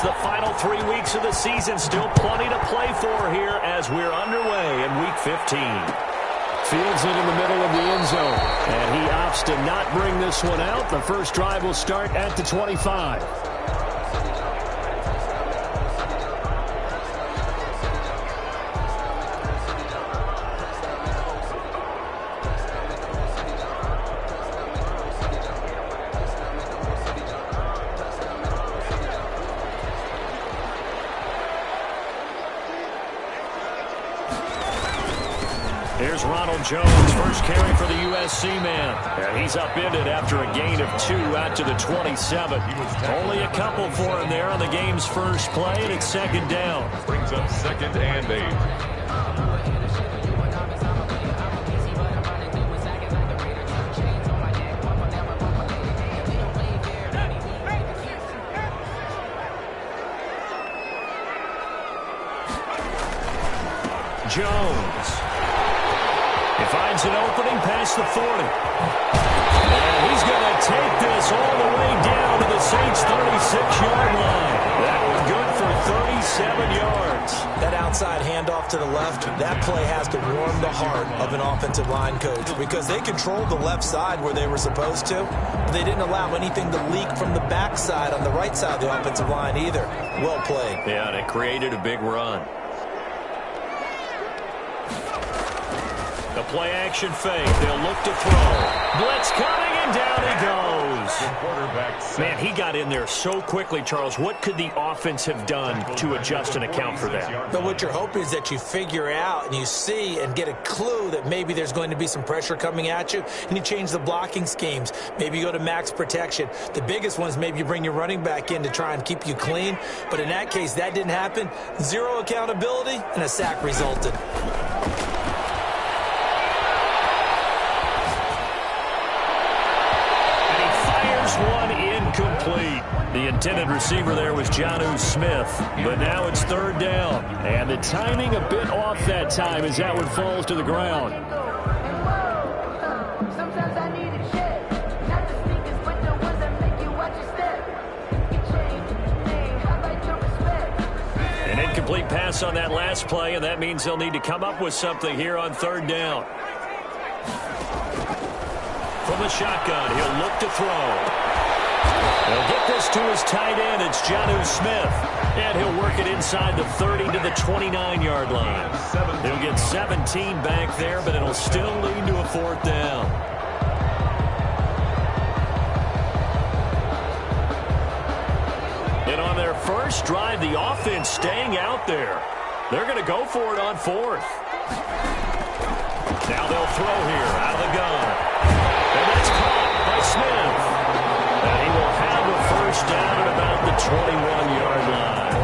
the final 3 weeks of the season. Still plenty to play for here as we're underway in Week 15. Fields it in the middle of the end zone. And he opts to not bring this one out. The first drive will start at the 25. Here's Ronald Jones, first carry for the USC man. And he's upended after a gain of 2 out to the 27. Only a couple for him there on the game's first play, and it's second down. Brings up 2nd and 8. Jones. He finds an opening past the 40. And he's going to take this all the way down to the Saints' 36-yard line. That was good for 37 yards. That outside handoff to the left, that play has to warm the heart of an offensive line coach because they controlled the left side where they were supposed to, but they didn't allow anything to leak from the backside on the right side of the offensive line either. Well played. Yeah, and it created a big run. The play-action fake. They'll look to throw. Blitz coming, and down he goes. Man, he got in there so quickly, Charles. What could the offense have done to adjust and account for that? But what you're hoping is that you figure out and you see and get a clue that maybe there's going to be some pressure coming at you, and you change the blocking schemes. Maybe you go to max protection. The biggest one is maybe you bring your running back in to try and keep you clean. But in that case, that didn't happen. Zero accountability, and a sack resulted. One incomplete. The intended receiver there was Jonnu Smith, but now it's third down. And the timing a bit off that time as that one falls to the ground. An incomplete pass on that last play, and that means they'll need to come up with something here on third down. From the shotgun, he'll look to throw. He'll get this to his tight end. It's Jonnu Smith. And he'll work it inside the 30 to the 29-yard line. He'll get 17 back there, but it'll still lead to a fourth down. And on their first drive, the offense staying out there. They're going to go for it on fourth. Now they'll throw here out of the gun. And that's caught by Smith. And he will have a first down at about the 21-yard line.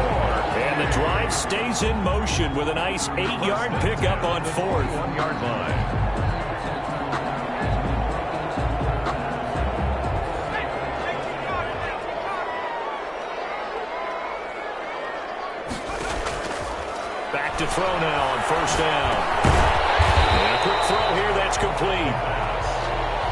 And the drive stays in motion with a nice 8-yard pickup on fourth. 1-yard line. Back to throw now on first down. And a quick throw here, that's complete.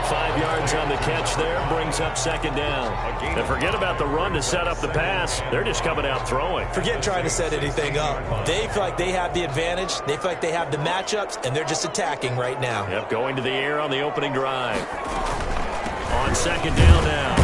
5 yards on the catch there, brings up second down. And forget about the run to set up the pass. They're just coming out throwing. Forget trying to set anything up. They feel like they have the advantage. They feel like they have the matchups, and they're just attacking right now. Yep, going to the air on the opening drive. On second down now.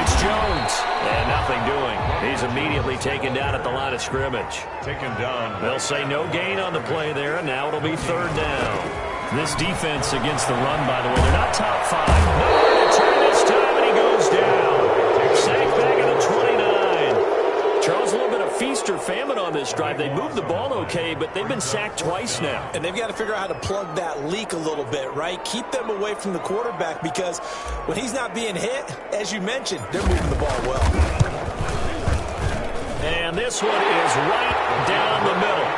It's Jones. And nothing doing. He's immediately taken down at the line of scrimmage. Taken down. They'll say no gain on the play there, and now it'll be third down. This defense against the run, by the way, they're not top 5. Nowhere to turn this time, and he goes down. Sacked back at the 29. Charles, a little bit of feast or famine on this drive. They moved the ball okay, but they've been sacked twice now. And they've got to figure out how to plug that leak a little bit, right? Keep them away from the quarterback because when he's not being hit, as you mentioned, they're moving the ball well. And this one is right down the middle.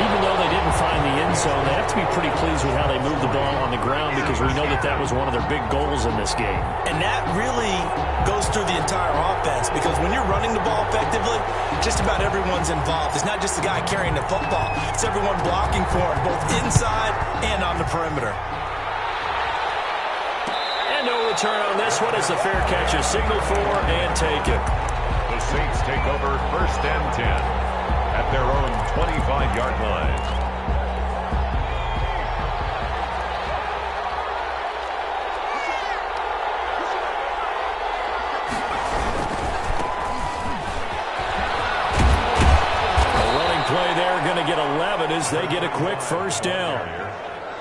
Even though they didn't find the end zone, they have to be pretty pleased with how they moved the ball on the ground because we know that that was one of their big goals in this game. And that really goes through the entire offense because when you're running the ball effectively, just about everyone's involved. It's not just the guy carrying the football. It's everyone blocking for him, both inside and on the perimeter. And no return on this one as the fair catch is signaled for and taken. The The Saints take over 1st and 10 at their own 25-yard line. Play there, going to get 11 as they get a quick 1st down.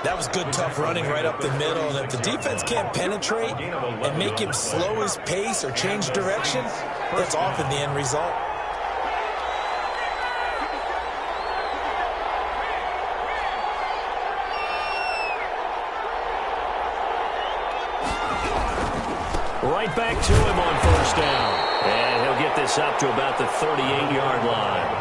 That was good, tough running right up the middle. And if the defense can't penetrate and make him slow his pace or change direction, that's often the end result. Right back to him on 1st down. And he'll get this up to about the 38-yard line.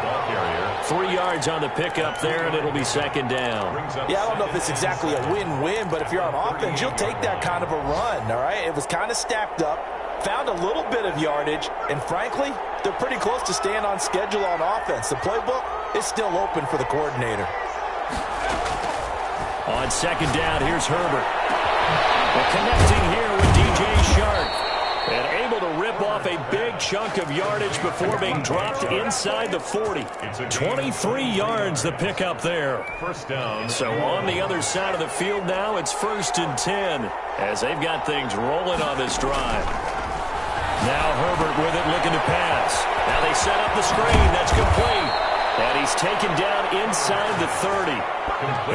3 yards on the pickup there, and it'll be 2nd down. Yeah, I don't know if it's exactly a win-win, but if you're on offense, you'll take that kind of a run, all right? It was kind of stacked up, found a little bit of yardage, and frankly, they're pretty close to staying on schedule on offense. The playbook is still open for the coordinator. On 2nd down, here's Herbert. Well, connecting here with DJ Shark. And able to rip off a big chunk of yardage before being dropped inside the 40. 23 yards the pickup there. 1st down. So on the other side of the field now, it's 1st and 10 as they've got things rolling on this drive. Now Herbert with it, looking to pass. Now they set up the screen. That's complete. And he's taken down inside the 30.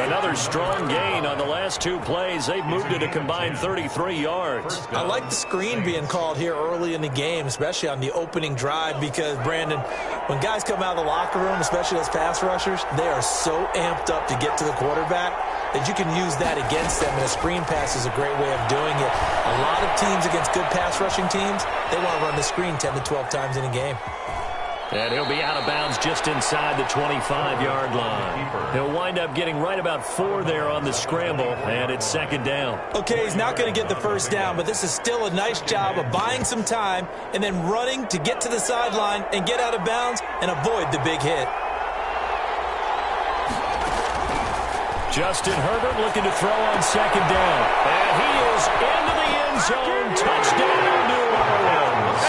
Another strong gain on the last 2 plays. They've moved it a combined 33 yards. I like the screen being called here early in the game, especially on the opening drive, because, Brandon, when guys come out of the locker room, especially those pass rushers, they are so amped up to get to the quarterback that you can use that against them, and a screen pass is a great way of doing it. A lot of teams against good pass rushing teams, they want to run the screen 10 to 12 times in a game. And he'll be out of bounds just inside the 25-yard line. He'll wind up getting right about 4 there on the scramble, and it's 2nd down. Okay, he's not going to get the 1st down, but this is still a nice job of buying some time and then running to get to the sideline and get out of bounds and avoid the big hit. Justin Herbert looking to throw on 2nd down. And he is into the end zone. Touchdown, New Orleans.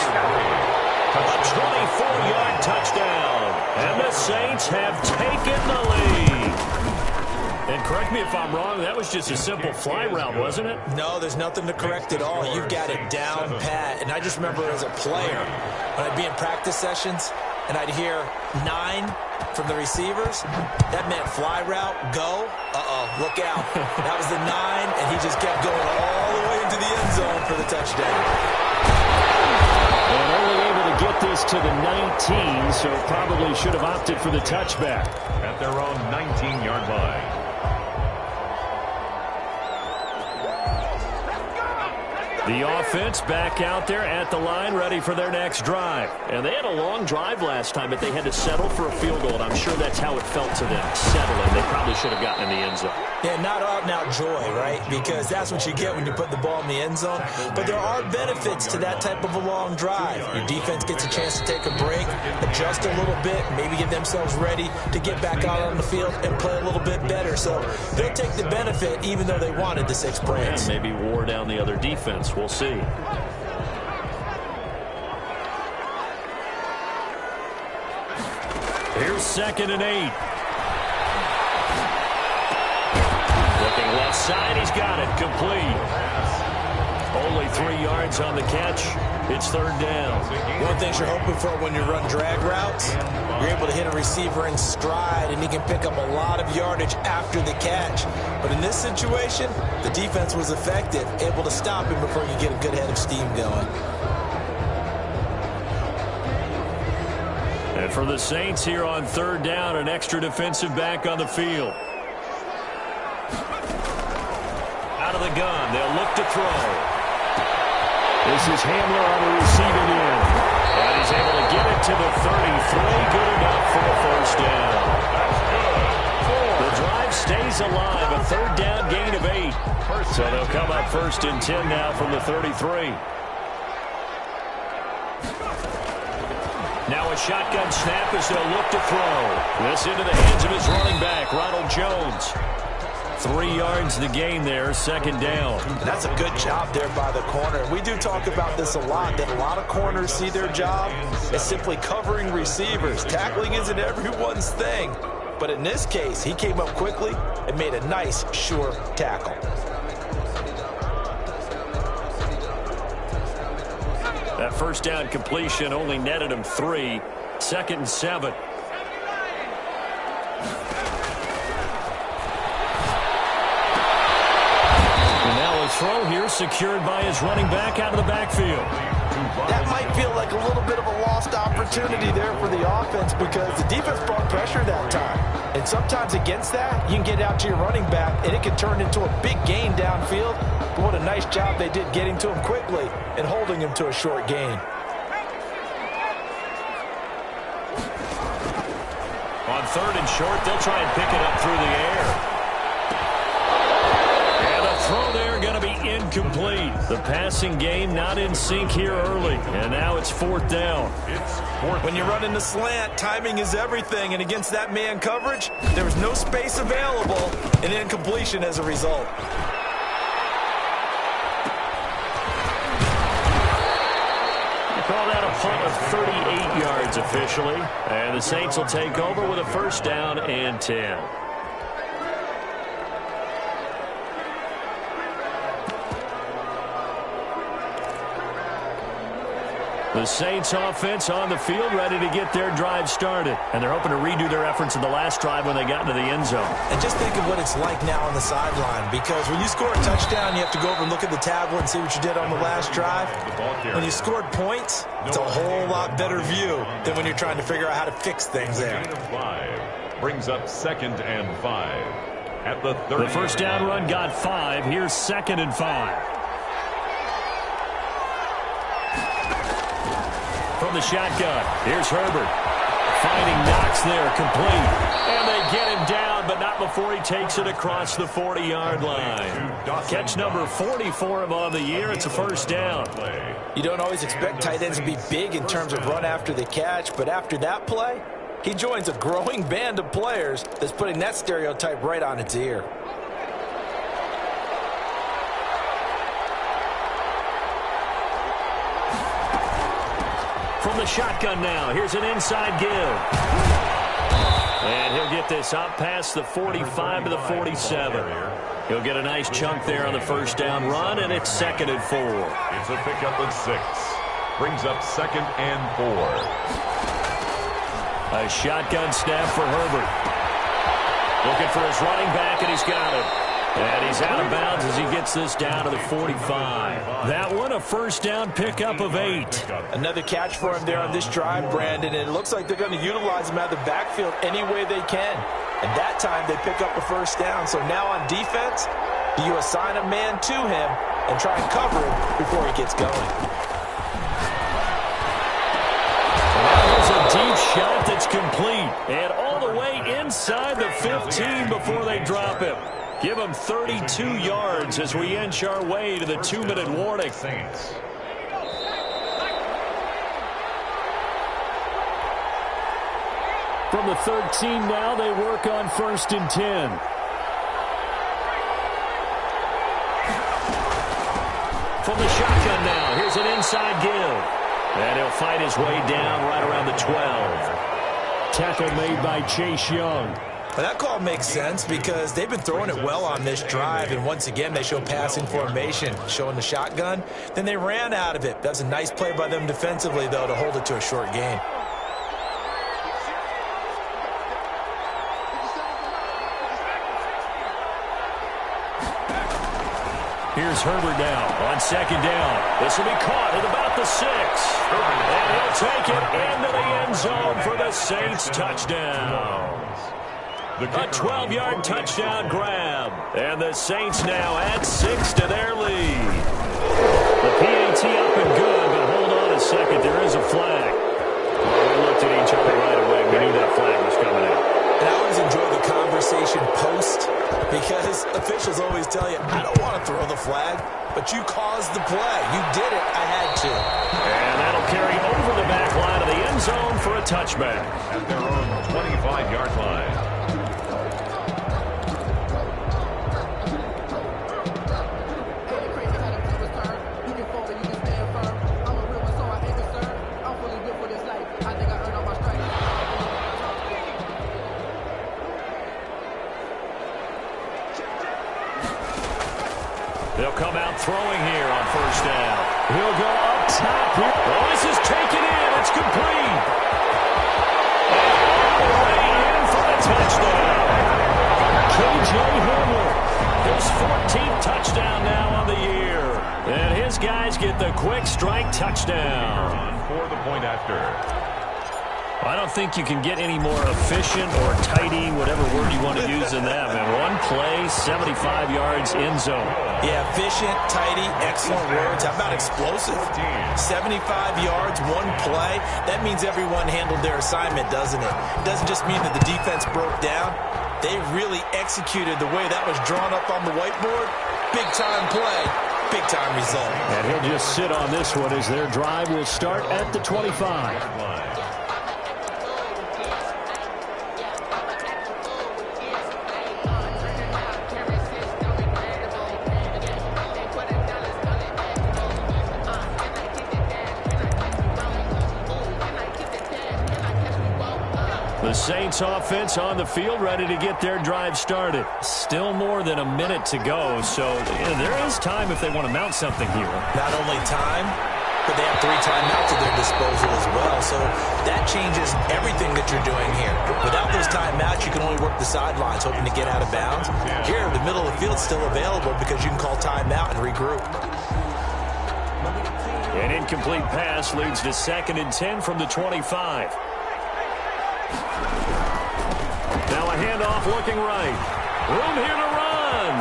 A 24-yard touchdown. And the Saints have taken the lead. And correct me if I'm wrong, that was just a simple fly route, wasn't it? No, there's nothing to correct at all. You've got it down pat. And I just remember as a player, when I'd be in practice sessions, and I'd hear 9 from the receivers, that meant fly route, go, look out. That was the 9, and he just kept going all the way into the end zone for the touchdown. And only able to get this to the 19, so probably should have opted for the touchback. At their own 19-yard line. The offense back out there at the line, ready for their next drive. And they had a long drive last time, but they had to settle for a field goal, and I'm sure that's how it felt to them, settling. They probably should have gotten in the end zone. Yeah, not out-and-out joy, right? Because that's what you get when you put the ball in the end zone. But there are benefits to that type of a long drive. Your defense gets a chance to take a break, adjust a little bit, maybe get themselves ready to get back out on the field and play a little bit better. So they'll take the benefit even though they wanted the 6 points. And maybe wore down the other defense. We'll see. Here's 2nd and 8. Looking left side, he's got it. Complete. Only 3 yards on the catch. It's 3rd down. One of the things you're hoping for when you run drag routes, you're able to hit a receiver in stride, and he can pick up a lot of yardage after the catch. But in this situation, the defense was effective, able to stop him before you get a good head of steam going. And for the Saints here on 3rd down, an extra defensive back on the field. Out of the gun, they'll look to throw. This is Hamler on the receiving end. And he's able to get it to the 33. Good enough for a 1st down. The drive stays alive. A 3rd down gain of 8. So they'll come up 1st and 10 now from the 33. Now a shotgun snap as they'll look to throw. This into the hands of his running back, Ronald Jones. 3 yards to gain there, second down. That's a good job there by the corner. We do talk about this a lot, that a lot of corners see their job as simply covering receivers. Tackling isn't everyone's thing. But in this case, he came up quickly and made a nice, sure tackle. That first down completion only netted him 3. 2nd and 7. And now a throw here secured by his running back out of the backfield. That might feel like a little bit of a lost opportunity there for the offense because the defense brought pressure that time. And sometimes against that, you can get out to your running back, and it can turn into a big gain downfield. But what a nice job they did getting to him quickly and holding him to a short gain. On 3rd and short, they'll try and pick it up through the air. And the throw there going to be incomplete. The passing game not in sync here early. And now it's 4th down. When you're running the slant, timing is everything. And against that man coverage, there was no space available, and incompletion as a result. Call that a punt of 38 yards officially. And the Saints will take over with a 1st down and 10. The Saints offense on the field ready to get their drive started. And they're hoping to redo their efforts in the last drive when they got into the end zone. And just think of what it's like now on the sideline, because when you score a touchdown, you have to go over and look at the tablet and see what you did on the last drive. When you scored points, it's a whole lot better view than when you're trying to figure out how to fix things there. Brings up 2nd and 5. At the 30. The 1st down run got 5. Here's 2nd and 5. From the shotgun, here's Herbert. Finding Knox there, complete. And they get him down, but not before he takes it across the 40-yard line. Catch number 40 for him on the year. It's a 1st down. You don't always expect tight ends to be big in terms of run after the catch, but after that play, he joins a growing band of players that's putting that stereotype right on its ear. From the shotgun now, here's an inside give. And he'll get this up past the 45 to the 47. He'll get a nice chunk there on the 1st down run, and it's 2nd and 4. It's a pickup of 6. Brings up 2nd and 4. A shotgun snap for Herbert. Looking for his running back, and he's got him. And he's out of bounds as he gets this down to the 45. That one, a 1st down pickup of 8. Another catch for him there on this drive, Brandon, and it looks like they're going to utilize him out of the backfield any way they can. And that time they pick up a 1st down. So now on defense, do you assign a man to him and try and cover him before he gets going? There's a deep shot that's complete. And all the way inside the 15 before they drop him. Give him 32 yards as we inch our way to the 2-minute warning. From the 13 now, they work on 1st and 10. From the shotgun now, here's an inside give. And he'll fight his way down right around the 12. Tackle made by Chase Young. Well, that call makes sense because they've been throwing it well on this drive, and once again they show passing formation, showing the shotgun. Then they ran out of it. That's a nice play by them defensively, though, to hold it to a short gain. Here's Herbert now on 2nd down. This will be caught at about the 6. And he'll take it into the end zone for the Saints touchdown. A 12-yard touchdown grab. And the Saints now add 6 to their lead. The PAT up and good, but hold on a second. There is a flag. Well, we looked at each other right away. We knew that flag was coming out. And I always enjoy the conversation post because officials always tell you, I don't want to throw the flag, but you caused the play. You did it. I had to. And that'll carry over the back line of the end zone for a touchback. At their own 25-yard line. They'll come out throwing here on first down. He'll go up top here. Oh, this is taken in. It's complete. All the way in for the touchdown. K.J. Hamler. His 14th touchdown now on the year. And his guys get the quick strike touchdown. For the point after. I don't think you can get any more efficient or tidy, whatever word you want to use in that. Man, one play, 75 yards in zone. Yeah, efficient, tidy, excellent words. How about explosive? 75 yards, one play. That means everyone handled their assignment, doesn't it? It doesn't just mean that the defense broke down. They really executed the way that was drawn up on the whiteboard. Big-time play, big-time result. And he'll just sit on this one as their drive will start at the 25. The Saints offense on the field, ready to get their drive started. Still more than a minute to go, so there is time if they want to mount something here. Not only time, but they have 3 timeouts at their disposal as well, so that changes everything that you're doing here. Without those timeouts, you can only work the sidelines, hoping to get out of bounds. Here, the middle of the field's still available because you can call timeout and regroup. An incomplete pass leads to 2nd and 10 from the 25. Now a handoff looking right. Room here to run.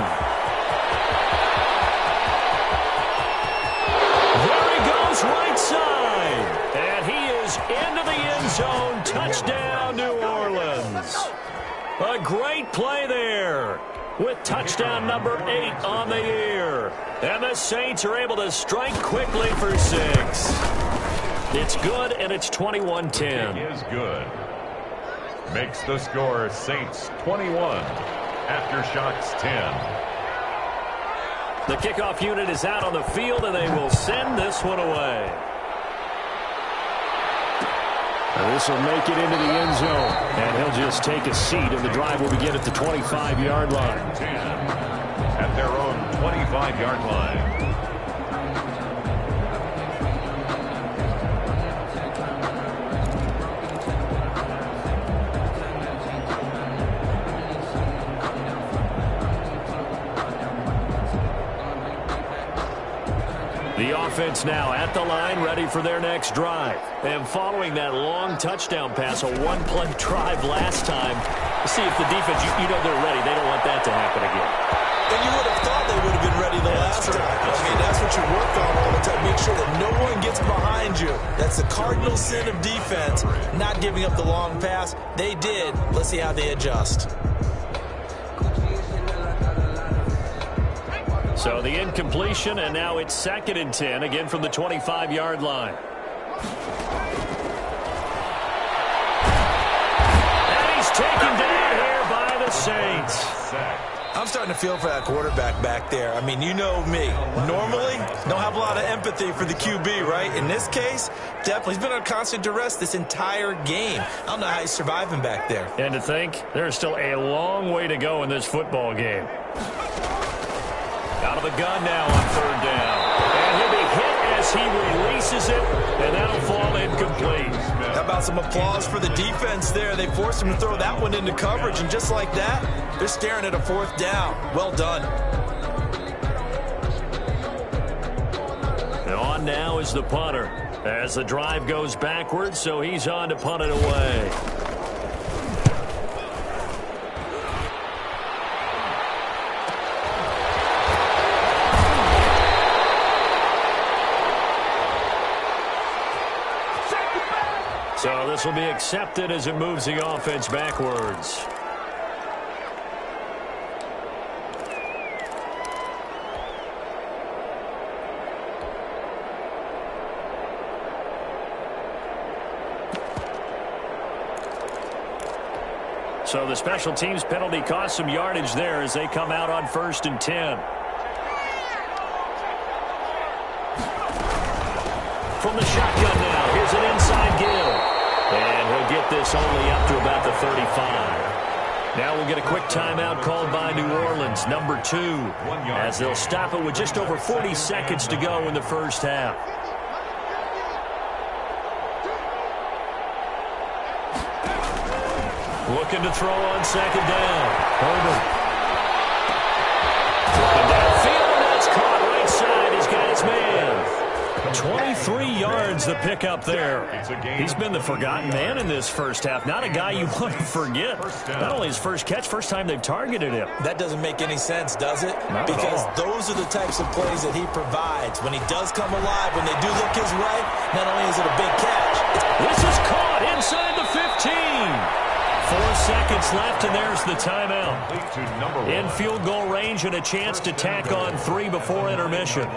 There he goes right side. And he is into the end zone. Touchdown, New Orleans. A great play there with touchdown number 8 on the year. And the Saints are able to strike quickly for 6. It's good, and it's 21-10. It is good. Makes the score Saints 21, Aftershocks 10. The kickoff unit is out on the field, and they will send this one away. And this will make it into the end zone. And he'll just take a seat, and the drive will begin at the 25-yard line. 10 at their own 25-yard line. The offense now at the line, ready for their next drive. And following that long touchdown pass, a one-play drive last time, see if the defense, you know they're ready. They don't want that to happen again. And you would have thought they would have been ready the last time. I mean, that's what you work on all the time. Make sure that no one gets behind you. That's the cardinal sin of defense, not giving up the long pass. They did. Let's see how they adjust. So the incompletion, and now it's 2nd and 10, again from the 25-yard line. And he's taken down here by the Saints. I'm starting to feel for that quarterback back there. I mean, you know me. Normally, don't have a lot of empathy for the QB, right? In this case, definitely. He's been under constant duress this entire game. I don't know how he's surviving back there. And to think, there's still a long way to go in this football game. Out of the gun now on 3rd down. And he'll be hit as he releases it, and that'll fall incomplete. How about some applause for the defense there? They forced him to throw that one into coverage, and just like that, they're staring at a 4th down. Well done. And on now is the punter as the drive goes backwards, so he's on to punt it away. So this will be accepted as it moves the offense backwards. So the special teams penalty cost some yardage there as they come out on 1st and 10. From the shotgun now, here's an inside give. And he'll get this only up to about the 35. Now we'll get a quick timeout called by New Orleans, number 2, as they'll stop it with just over 40 seconds to go in the first half. Looking to throw on second down. Herbert. Looking downfield, that's caught right side. He's got his man. 23 yards the pickup there. He's been the forgotten man in this first half. Not a guy you want to forget. Not only his first catch, first time they've targeted him. That doesn't make any sense, does it? Not because at all. those are the types of plays that he provides. When he does come alive, when they do look his way, not only is it a big catch. This is caught inside the 15. 4 seconds left, and there's the timeout. In field goal range and a chance to tack on 3 before intermission.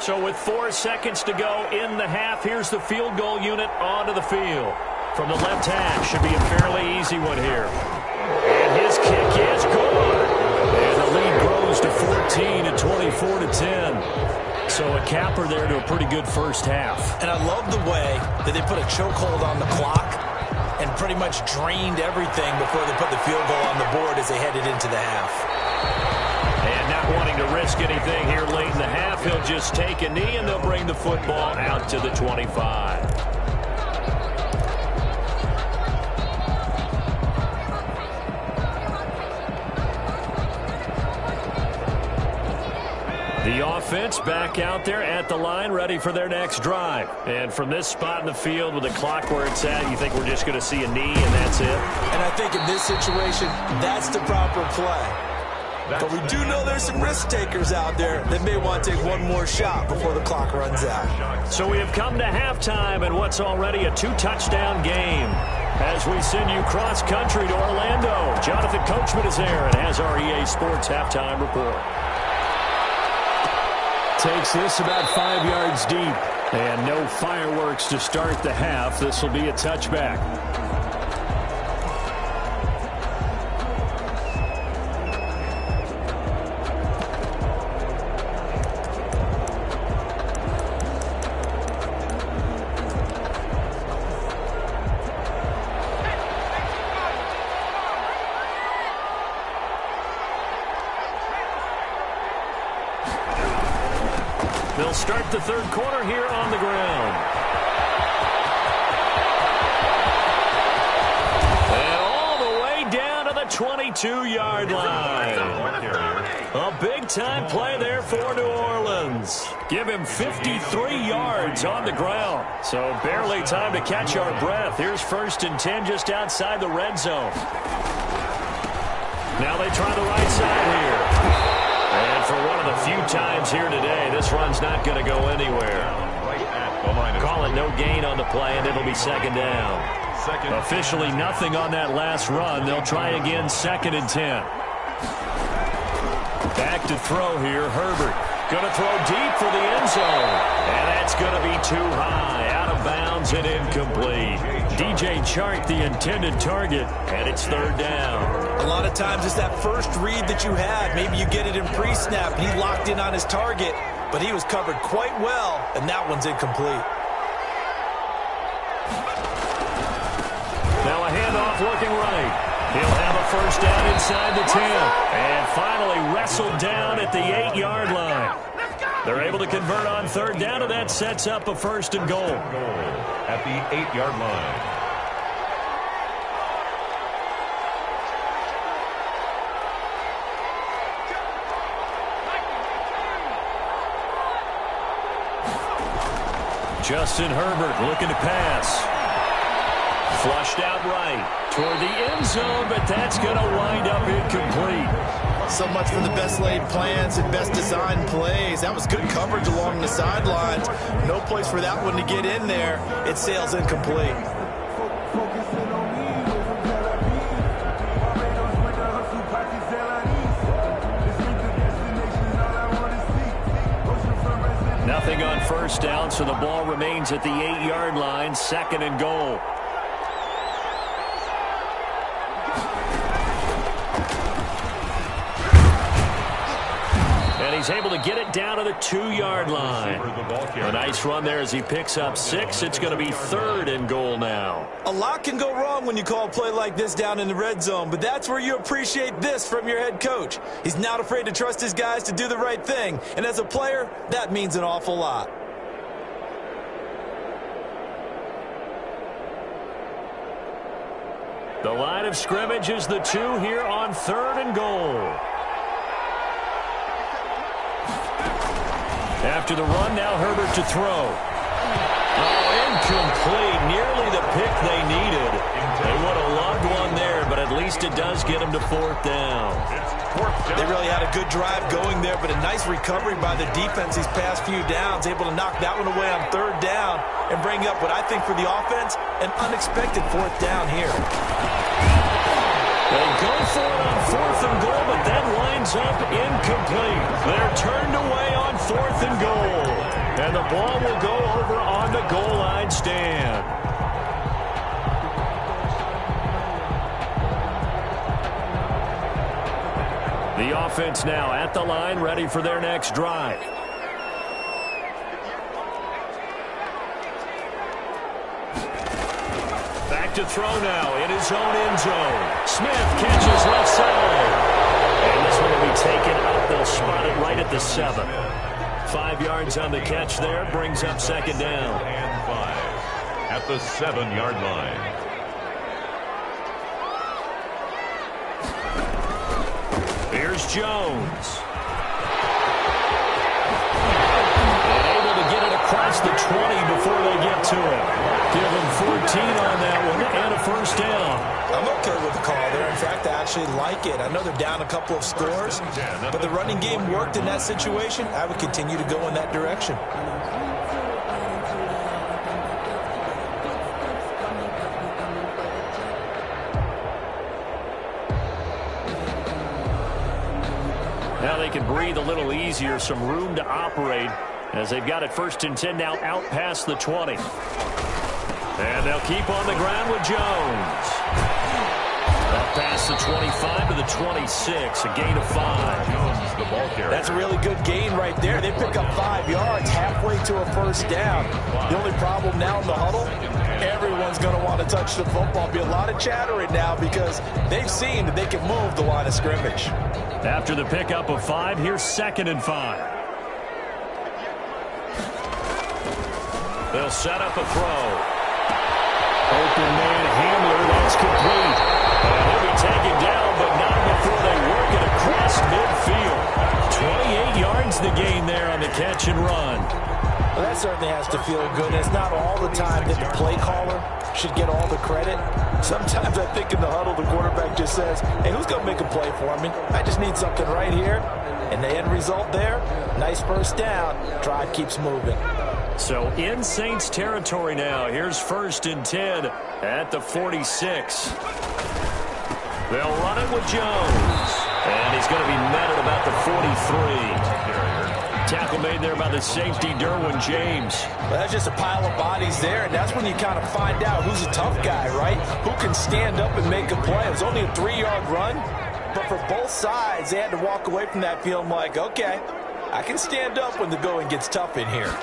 So with 4 seconds to go in the half, here's the field goal unit onto the field. From the left hash, should be a fairly easy one here. And his kick is good. And the lead grows to 14 at 24-10. So a capper there to a pretty good first half. And I love the way that they put a chokehold on the clock and pretty much drained everything before they put the field goal on the board as they headed into the half. And not wanting to risk anything here late in the half, he'll just take a knee and they'll bring the football out to the 25. The offense back out there at the line, ready for their next drive. And from this spot in the field with the clock where it's at, you think we're just going to see a knee and that's it? And I think in this situation, that's the proper play. But we do know there's some risk takers out there that may want to take one more shot before the clock runs out. So we have come to halftime in what's already a 2-touchdown game. As we send you cross-country to Orlando, Jonathan Coachman is there and has our EA Sports halftime report. Takes this about 5 yards deep. And no fireworks to start the half. This will be a touchback. They'll start the third quarter here on the ground. And all the way down to the 22-yard line. A big-time play there for New Orleans. Give him 53 yards on the ground. So barely time to catch our breath. Here's 1st and 10 just outside the red zone. Now they try the right side here. And for one of the few times here today, this run's not going to go anywhere. Call it no gain on the play, and it'll be 2nd down. Officially nothing on that last run. They'll try again 2nd and 10. Back to throw here, Herbert. Going to throw deep for the end zone. And that's going to be too high. Out of bounds and incomplete. DJ Chark, the intended target, and it's 3rd down. A lot of times it's that first read that you had. Maybe you get it in pre-snap. He locked in on his target, but he was covered quite well, and that one's incomplete. Now a handoff looking right. He'll have a 1st down inside the 10. And finally wrestled down at the 8-yard line. They're able to convert on 3rd down, and that sets up a 1st and goal. At the 8-yard line. Justin Herbert looking to pass. Flushed out right toward the end zone, but that's going to wind up incomplete. So much for the best laid plans and best designed plays. That was good coverage along the sidelines. No place for that one to get in there. It sails incomplete. Nothing on 1st down, so the ball remains at the 8-yard line, 2nd and goal. And he's able to get it down to the 2-yard line. A nice run there as he picks up 6. It's going to be 3rd and goal now. A lot can go wrong when you call a play like this down in the red zone, but that's where you appreciate this from your head coach. He's not afraid to trust his guys to do the right thing, and as a player, that means an awful lot. The line of scrimmage is the 2 here on 3rd and goal. After the run, now Herbert to throw. Oh, incomplete. Nearly the pick they needed. They would have loved one there, but at least it does get them to 4th down. They really had a good drive going there, but a nice recovery by the defense these past few downs, able to knock that one away on 3rd down and bring up what I think for the offense, an unexpected 4th down here. They go for it on 4th and goal, but that winds up incomplete. They're turned away on 4th and goal, and the ball will go over on the goal line stand. The offense now at the line, ready for their next drive. Back to throw now in his own end zone. Smith catches left side. And this one will be taken up. They'll spot it right at the 7. 5 yards on the catch there. Brings up 2nd down. And 5 at the 7-yard line. Here's Jones. And able to get it across the 20 before they get to him. Give him 14 on that one and a 1st down. I'm okay with the call there. In fact, I actually like it. I know they're down a couple of scores, but the running game worked in that situation. I would continue to go in that direction. Now they can breathe a little easier, some room to operate as they've got it 1st and 10 now out past the 20. And they'll keep on the ground with Jones. Up past the 25 to the 26, a gain of 5. Jones, the ball carrier. That's a really good gain right there. They pick up 5 yards halfway to a 1st down. The only problem now in the huddle, everyone's going to want to touch the football. Be a lot of chatter right now because they've seen that they can move the line of scrimmage. After the pickup of 5, here's 2nd and 5. They'll set up a throw. Open man Hamler, that's complete. And he'll be taken down, but not before they work it across midfield. 28 yards the gain there on the catch and run. Well, that certainly has to feel good. It's not all the time that the play caller should get all the credit. Sometimes I think in the huddle, the quarterback just says, hey, who's going to make a play for me? I just need something right here. And the end result there, nice 1st down. Drive keeps moving. So in Saints territory now. Here's 1st and 10 at the 46. They'll run it with Jones. And he's going to be met at about the 43. Tackle made there by the safety, Derwin James. Well, that's just a pile of bodies there, and that's when you kind of find out who's a tough guy, right? Who can stand up and make a play. It was only a 3-yard run, but for both sides, they had to walk away from that feeling like, okay, I can stand up when the going gets tough in here.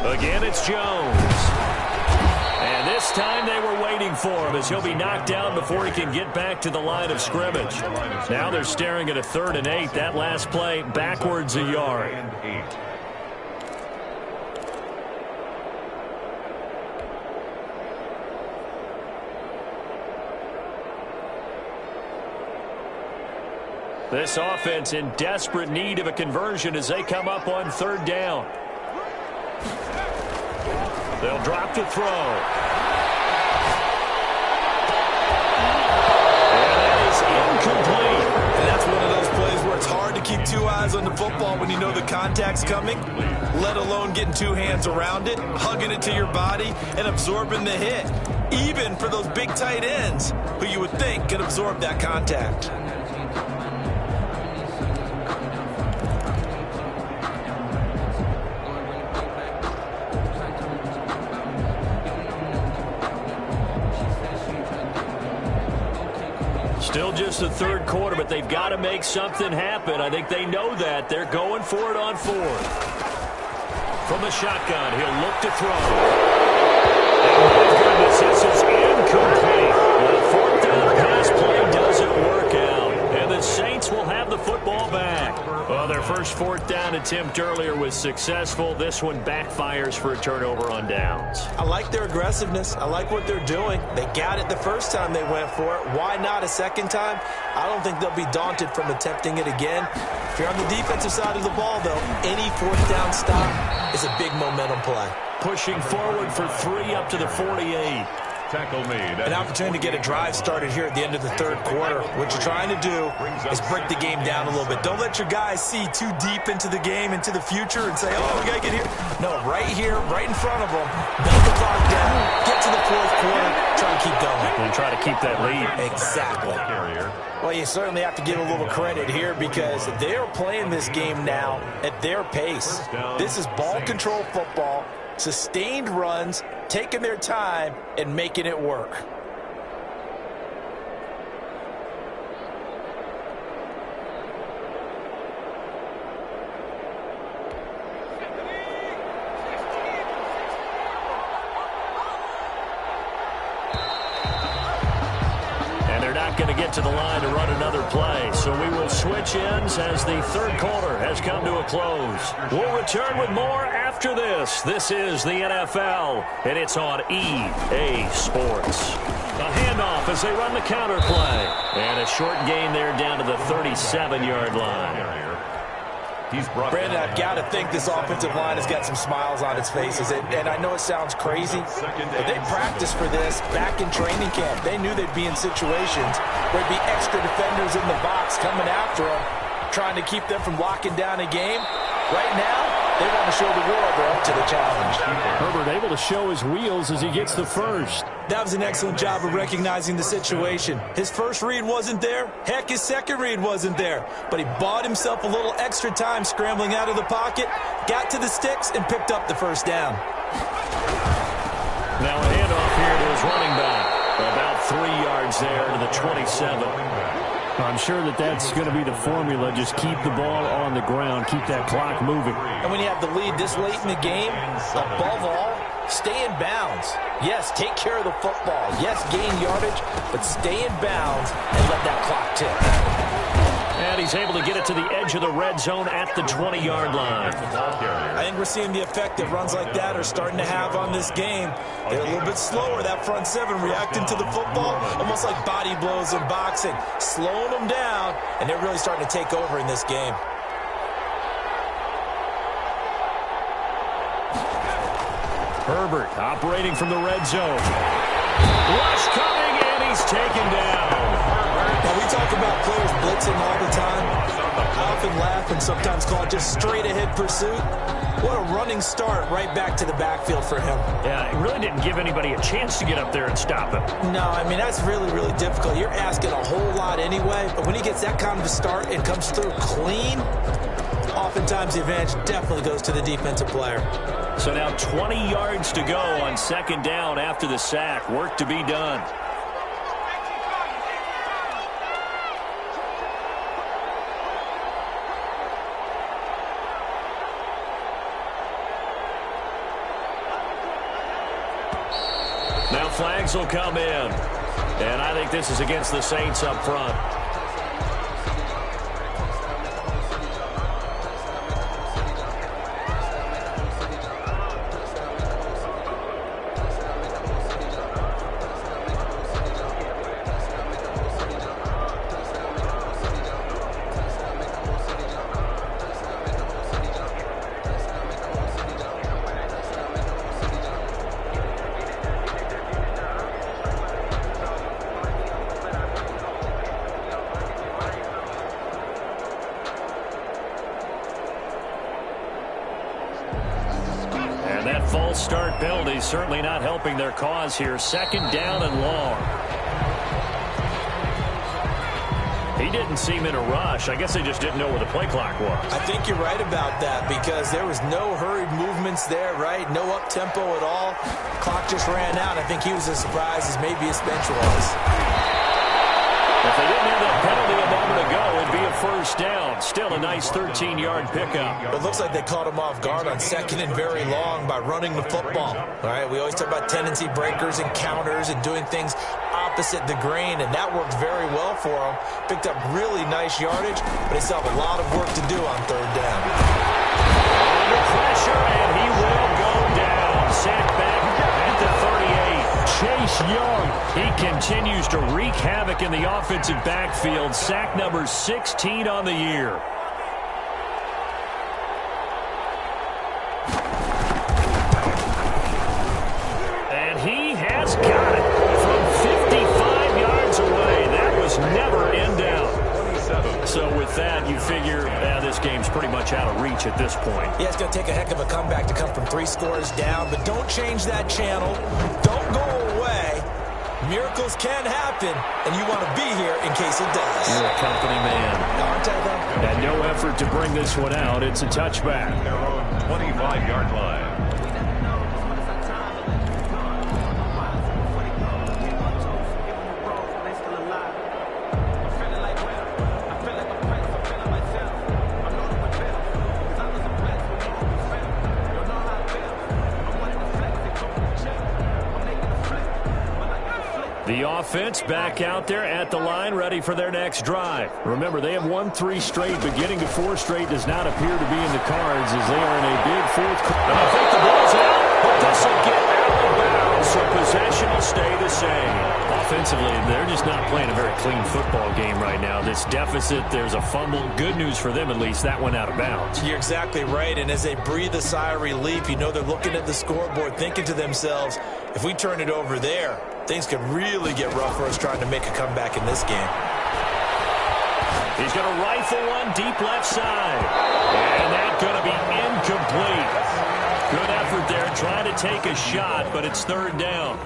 Again, it's Jones. And this time they were waiting for him as he'll be knocked down before he can get back to the line of scrimmage. Now they're staring at a 3rd and 8. That last play backwards a yard. This offense in desperate need of a conversion as they come up on 3rd down. They'll drop to throw. And that is incomplete. And that's one of those plays where it's hard to keep 2 eyes on the football when you know the contact's coming, let alone getting 2 hands around it, hugging it to your body, and absorbing the hit. Even for those big tight ends who you would think could absorb that contact. Still just the third quarter, but they've got to make something happen. I think they know that. They're going for it on fourth. From the shotgun, he'll look to throw. And my goodness, this is incomplete. The fourth down pass play doesn't work out. And the Saints will have the football back. Well, their first fourth down attempt earlier was successful. This one backfires for a turnover on downs. I like their aggressiveness. I like what they're doing. They got it the first time they went for it. Why not a second time? I don't think they'll be daunted from attempting it again. If you're on the defensive side of the ball, though, any fourth down stop is a big momentum play. Pushing forward for 3 up to the 48. Tackle made. An opportunity to get a drive started here at the end of the third quarter. What you're trying to do is break the game down a little bit. Don't let your guys see too deep into the game, into the future, and say, oh, we got to get here. No, right here, right in front of them, belt the clock down, get to the fourth quarter, try to keep going. And try to keep that lead. Exactly. Well, you certainly have to give a little credit here because they're playing this game now at their pace. This is ball control football, sustained runs, taking their time and making it work. Going to get to the line to run another play. So we will switch ends as the third quarter has come to a close. We'll return with more after this. This is the NFL, and it's on EA Sports. A handoff as they run the counter play. And a short gain there down to the 37-yard line. Brandon, I've got to think this offensive line has got some smiles on its faces. And I know it sounds crazy, but they practiced for this back in training camp. They knew they'd be in situations where there'd be extra defenders in the box coming after them, trying to keep them from locking down a game. Right now, they want to show the world they're up to the challenge. Herbert able to show his wheels as he gets the first. That was an excellent job of recognizing the situation. His first read wasn't there. Heck, his second read wasn't there. But he bought himself a little extra time scrambling out of the pocket, got to the sticks, and picked up the first down. Now a handoff here to his running back. About 3 yards there to the 27. I'm sure that's going to be the formula. Just keep the ball on the ground. Keep that clock moving. And when you have the lead this late in the game, above all, stay in bounds. Yes, take care of the football. Yes, gain yardage, but stay in bounds and let that clock tick. And he's able to get it to the edge of the red zone at the 20-yard line. I think we're seeing the effect that runs like that are starting to have on this game. They're a little bit slower, that front seven, reacting to the football, almost like body blows in boxing, slowing them down, and they're really starting to take over in this game. Herbert operating from the red zone. Rush coming, and he's taken down. Now, we talk about players blitzing all the time. I often laugh and sometimes call it just straight-ahead pursuit. What a running start right back to the backfield for him. Yeah, it really didn't give anybody a chance to get up there and stop him. No, I mean, that's really, really difficult. You're asking a whole lot anyway, but when he gets that kind of a start and comes through clean, oftentimes the advantage definitely goes to the defensive player. So now 20 yards to go on second down after the sack. Work to be done. Now flags will come in. And I think this is against the Saints up front. False start penalty certainly not helping their cause here. Second down and long. He didn't seem in a rush. I guess they just didn't know where the play clock was. I think you're right about that because there was no hurried movements there, right? No up-tempo at all. Clock just ran out. I think he was as surprised as maybe his bench was. If they didn't have that penalty a moment ago, it'd be a first down. Still a nice 13-yard pickup. It looks like they caught him off guard on second and very long by running the football. All right, we always talk about tendency breakers and counters and doing things opposite the grain, and that worked very well for them. Picked up really nice yardage, but they still have a lot of work to do on third down. Under pressure, and he will go down. Sack back at the 38. Chase Young, he continues to wreak havoc in the offensive backfield. Sack number 16 on the year. And he has got it from 55 yards away. That was never in down. So with that, you figure this game's pretty much out of reach at this point. Yeah, it's going to take a heck of a comeback to come from 3 scores down, but don't change that channel. Don't go away. Miracles can happen, and you want to be here in case it does. You're a company man. Aren't I, though? And no effort to bring this one out. It's a touchback. Their own 25-yard line. The offense back out there at the line, ready for their next drive. Remember, they have won 3 straight. Beginning to 4 straight does not appear to be in the cards as they are in a big fourth quarter. And I think the ball's out, but this will get out of bounds, so possession will stay the same. Offensively, they're just not playing a very clean football game right now. This deficit, there's a fumble. Good news for them, at least. That went out of bounds. You're exactly right, and as they breathe a sigh of relief, you know they're looking at the scoreboard, thinking to themselves, if we turn it over there, things could really get rough for us trying to make a comeback in this game. He's going to rifle one deep left side. And that's going to be incomplete. Good effort there, trying to take a shot, but it's third down.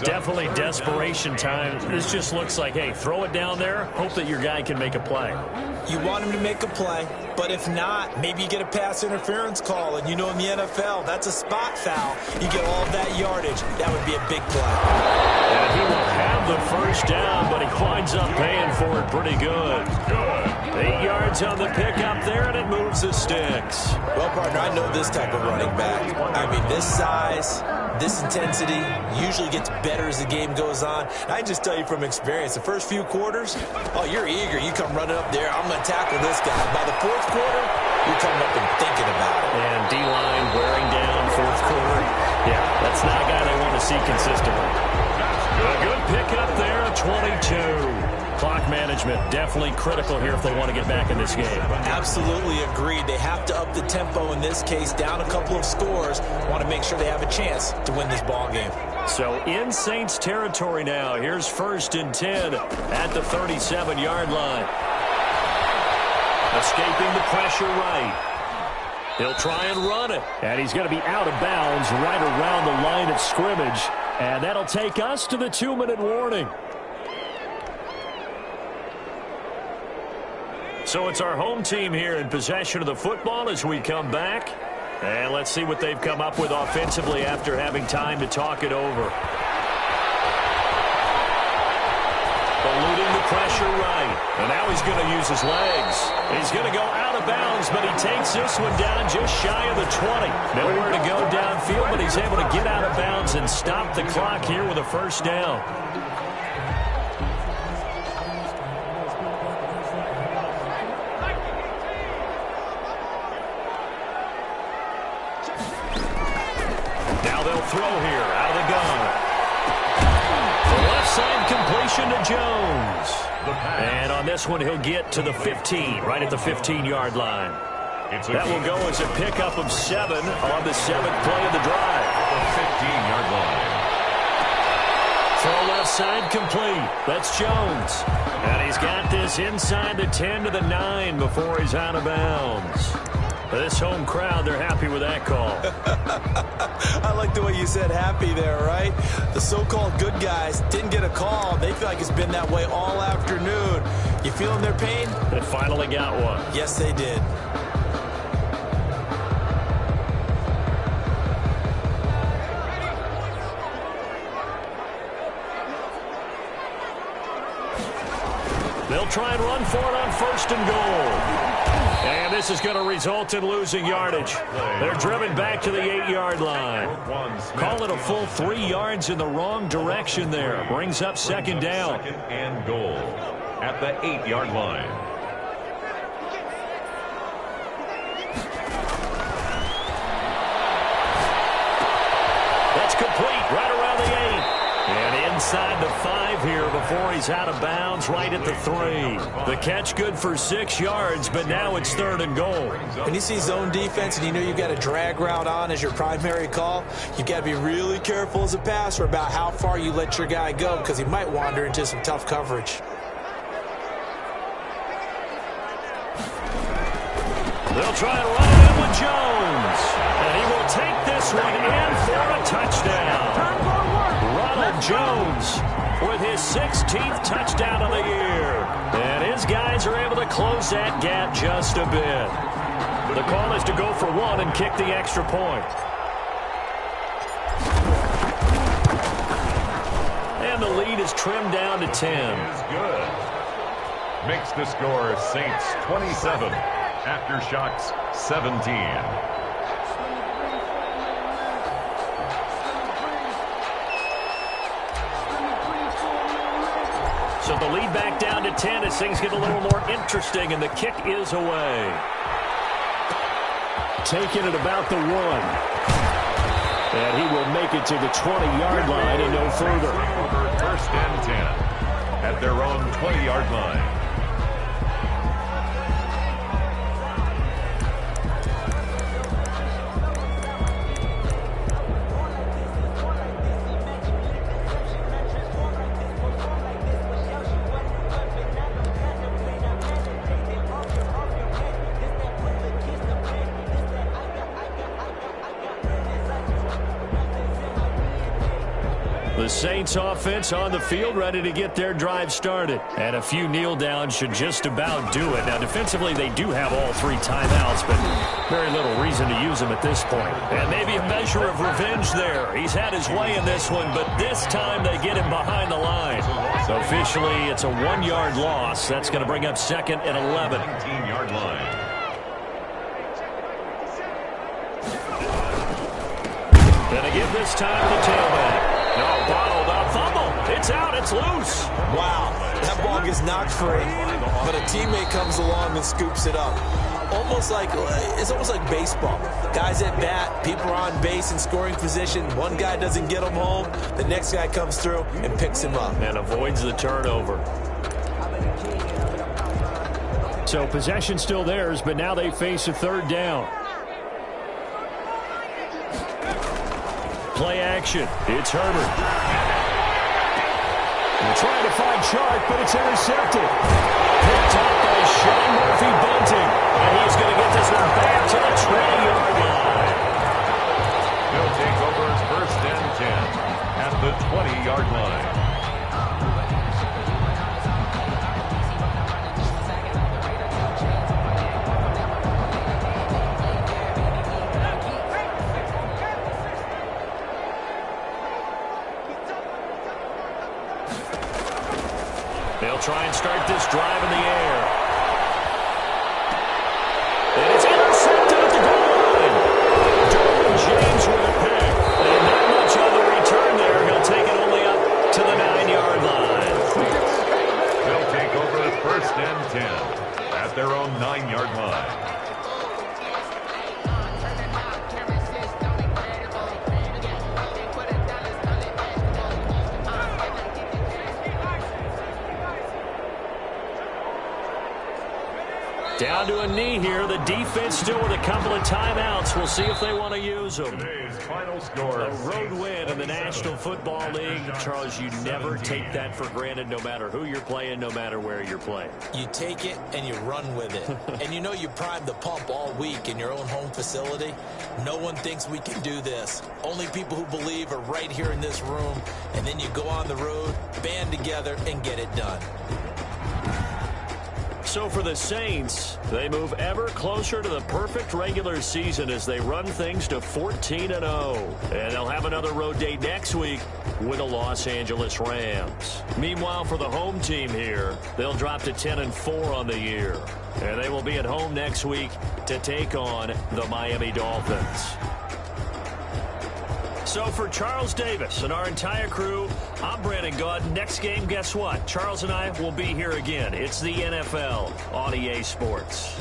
Definitely desperation time. This just looks like, hey, throw it down there, hope that your guy can make a play. You want him to make a play, but if not, maybe you get a pass interference call, and you know in the NFL, that's a spot foul. You get all of that yardage. That would be a big play. And he will have the first down, but he winds up paying for it pretty good. 8 yards on the pickup there, and it moves the sticks. Well, partner, I know this type of running back. I mean, this size, this intensity usually gets better as the game goes on. And I just tell you from experience, the first few quarters, oh, you're eager. You come running up there, I'm going to tackle this guy. By the fourth quarter, you're coming up and thinking about it. And D-line wearing down fourth quarter. Yeah, that's not a guy they want to see consistently. A good pickup there, a 22. Clock management definitely critical here if they want to get back in this game. Absolutely agreed. They have to up the tempo in this case, down a couple of scores. Want to make sure they have a chance to win this ball game. So in Saints territory now. Here's 1st and 10 at the 37-yard line. Escaping the pressure right. He'll try and run it. And he's going to be out of bounds right around the line of scrimmage. And that'll take us to the 2-minute warning. So it's our home team here in possession of the football as we come back. And let's see what they've come up with offensively after having time to talk it over. Eluding the pressure right. And now he's going to use his legs. He's going to go out of bounds, but he takes this one down just shy of the 20. Nowhere to go downfield, but he's able to get out of bounds and stop the clock here with a first down. Throw here out of the gun. The left side completion to Jones. And on this one, he'll get to the 15, right at the 15-yard line. That will go as a pickup of 7 on the 7th play of the drive. The 15-yard line. Throw left side complete. That's Jones. And he's got this inside the 10 to the 9 before he's out of bounds. This home crowd, they're happy with that call. I like the way you said happy there, right? The so-called good guys didn't get a call. They feel like it's been that way all afternoon. You feeling their pain? They finally got one. Yes, they did. They'll try and run for it on 1st and goal. And this is going to result in losing yardage. They're driven back to the 8-yard line. Call it a full 3 yards in the wrong direction there. Brings up 2nd down. 2nd and goal at the 8-yard line. That's complete right around the 8. And inside the 5 here before he's out of bounds, right at the 3. The catch good for 6 yards, but now it's 3rd and goal. When you see zone defense and you know you've got a drag route on as your primary call, you've got to be really careful as a passer about how far you let your guy go because he might wander into some tough coverage. They'll try and run it in with Jones. And he will take this one in for a touchdown. Ronald Jones with his 16th touchdown of the year. And his guys are able to close that gap just a bit. The call is to go for 1 and kick the extra point. And the lead is trimmed down to 10. Is good. Makes the score Saints 27. Aftershocks 17. So the lead back down to 10 as things get a little more interesting, and the kick is away. Taking it about the 1. And he will make it to the 20-yard line and no further. Over 1st and 10 at their own 20-yard line. The Saints offense on the field ready to get their drive started. And a few kneel downs should just about do it. Now defensively they do have all 3 timeouts, but very little reason to use them at this point. And maybe a measure of revenge there. He's had his way in this one, but this time they get him behind the line. So officially it's a 1-yard loss. That's going to bring up 2nd and 11. 19-yard line. Gonna give this time to the tailback. No, bottled up, fumble. It's out, it's loose. Wow, that ball gets knocked free, but a teammate comes along and scoops it up. It's almost like baseball. Guys at bat, people are on base in scoring position. One guy doesn't get him home. The next guy comes through and picks him up. And avoids the turnover. So possession still theirs, but now they face a 3rd down. Play action. It's Herbert. They're trying to find Chark, but it's intercepted. Picked up by Sean Murphy-Bunting. And he's going to get this one back to the 20-yard line. He'll take over his 1st and 10 at the 20-yard line. They'll try and start this drive in the air. And it's intercepted at the goal line. Derwin James with a pick. And not much on the return there. He'll take it only up to the 9-yard line. They'll take over his 1st and 10 at their own 9-yard line. Down to a knee here. The defense still with a couple of timeouts. We'll see if they want to use them. Today's final score. A road win in the National Football League. Charles, you never take that for granted no matter who you're playing, no matter where you're playing. You take it and you run with it. And you know you primed the pump all week in your own home facility. No one thinks we can do this. Only people who believe are right here in this room. And then you go on the road, band together, and get it done. So for the Saints, they move ever closer to the perfect regular season as they run things to 14-0. And they'll have another road date next week with the Los Angeles Rams. Meanwhile, for the home team here, they'll drop to 10-4 on the year. And they will be at home next week to take on the Miami Dolphins. So for Charles Davis and our entire crew, I'm Brandon Gaudin. Next game, guess what? Charles and I will be here again. It's the NFL on EA Sports.